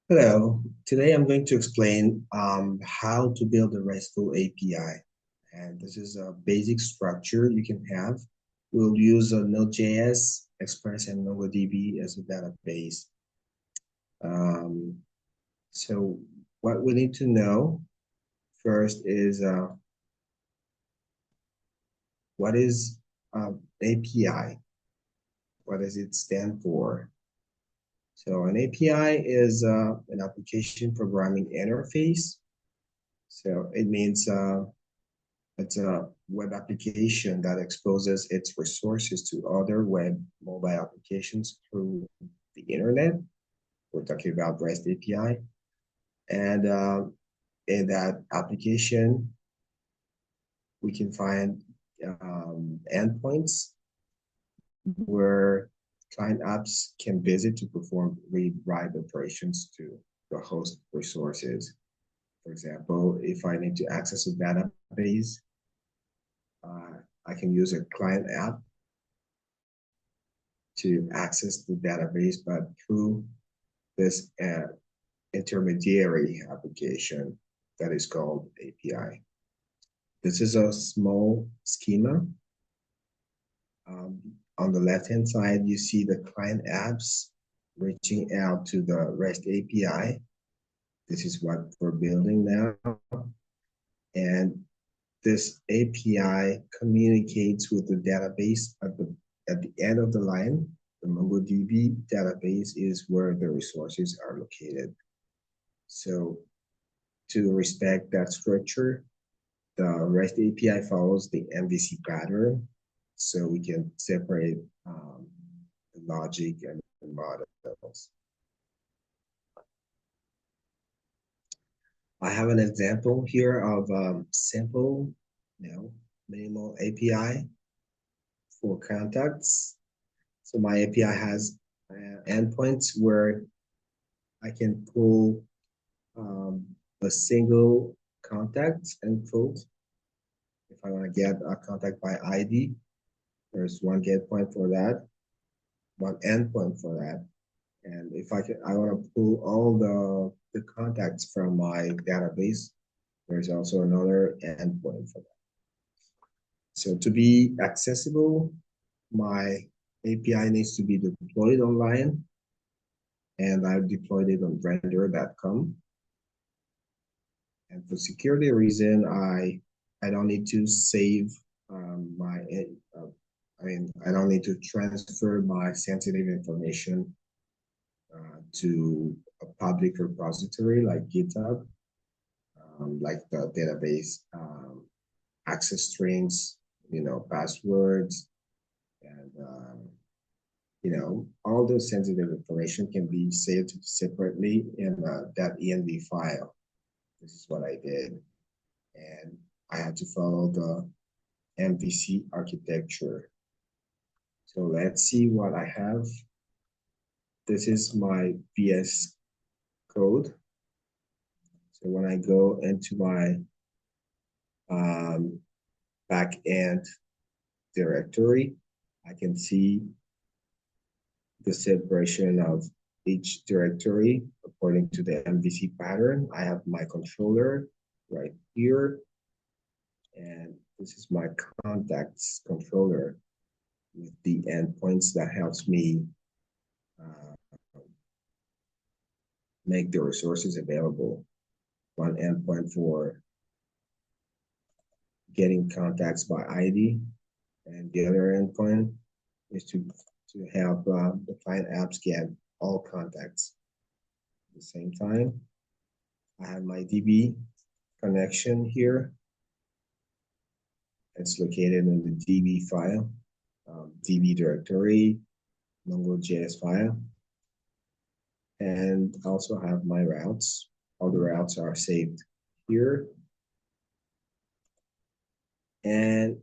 Hello, today I'm going to explain how to build a RESTful API. And this is a basic structure you can have. We'll use a NodeJS, Express, and MongoDB as a database. Um, so what we need to know first is what is API? What does it stand for? So an API is an application programming interface. So it means it's a web application that exposes its resources to other web mobile applications through the internet. We're talking about REST API. And in that application, we can find endpoints where client apps can visit to perform read-write operations to the host resources. For example, if I need to access a database, uh, I can use a client app to access the database, but through this intermediary application that is called API. This is a small schema. On the left-hand side, you see the client apps reaching out to the REST API. This is what we're building now. And this API communicates with the database at the end of the line. The MongoDB database is where the resources are located. So to respect that structure, the REST API follows the MVC pattern, so we can separate the logic and the models. I have an example here of simple, minimal API for contacts. So my API has endpoints where I can pull a single contact and quote. If I want to get a contact by ID, there's one get point for that, one endpoint for that. And if I want to pull all the contacts from my database, there's also another endpoint for that. So to be accessible, my API needs to be deployed online, and I've deployed it on render.com. And for security reason, I don't need to save I don't need to transfer my sensitive information to a public repository like GitHub, like the database access strings, passwords, and all those sensitive information can be saved separately in that env file. This is what I did, and I had to follow the MVC architecture. So let's see what I have. This is my VS Code. So when I go into my backend directory, I can see the separation of each directory according to the MVC pattern. I have my controller right here, and this is my contacts controller with the endpoints that helps me make the resources available. One endpoint for getting contacts by ID, and the other endpoint is to help the client apps get all contacts at the same time. I have my DB connection here. It's located in the DB file, DB directory, MongoJS file, and also have my routes. All the routes are saved here. And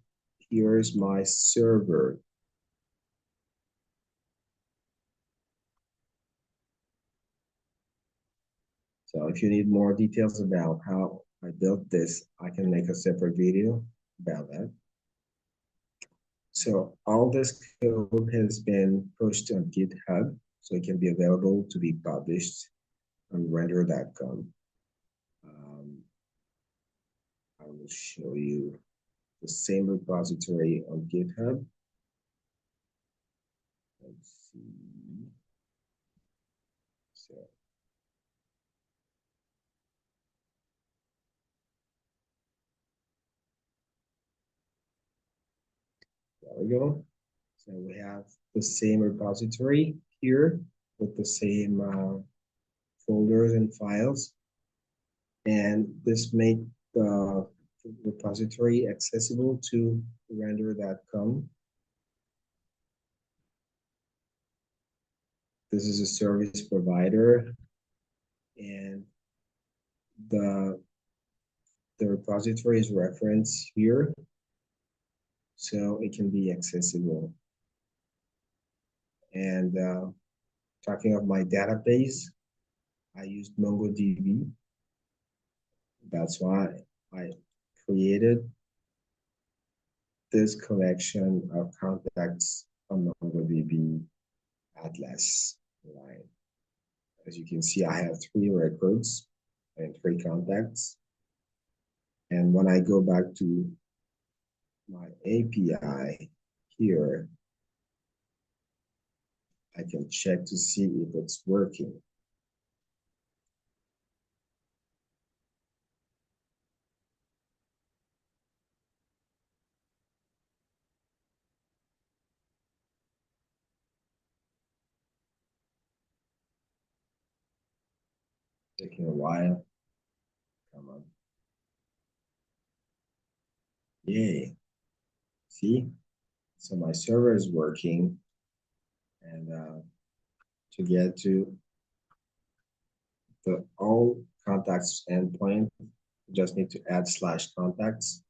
here's my server. So if you need more details about how I built this, I can make a separate video about that. So all this code has been pushed on GitHub, so it can be available to be published on render.com. I will show you the same repository on GitHub. Let's see. So there we go. So we have the same repository here with the same folders and files. And this makes the repository accessible to render.com. This is a service provider, and the repository is referenced here, so it can be accessible. And talking of my database, I used MongoDB. That's why I created this collection of contacts on MongoDB Atlas. Right. As you can see, I have 3 records and 3 contacts. And when I go back to my API here, I can check to see if it's working. Taking a while. Come on. Yay. See? So my server is working. And to get to the all contacts endpoint, you just need to add /contacts.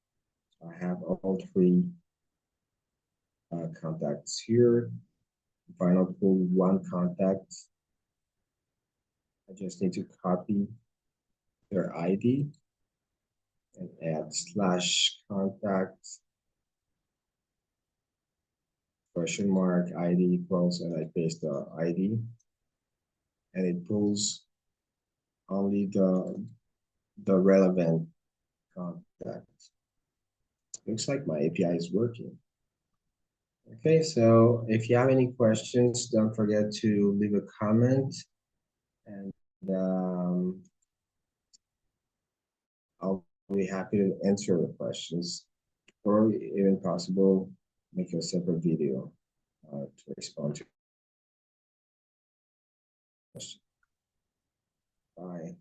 So I have all 3 contacts here. If I not pull 1 contact, I just need to copy their ID and add /contact $ID equals, and I paste the ID, and it pulls only the relevant contact. Looks like my API is working. Okay, so if you have any questions, don't forget to leave a comment, and I'll be happy to answer the questions, or even possible, make a separate video to respond to questions. Bye.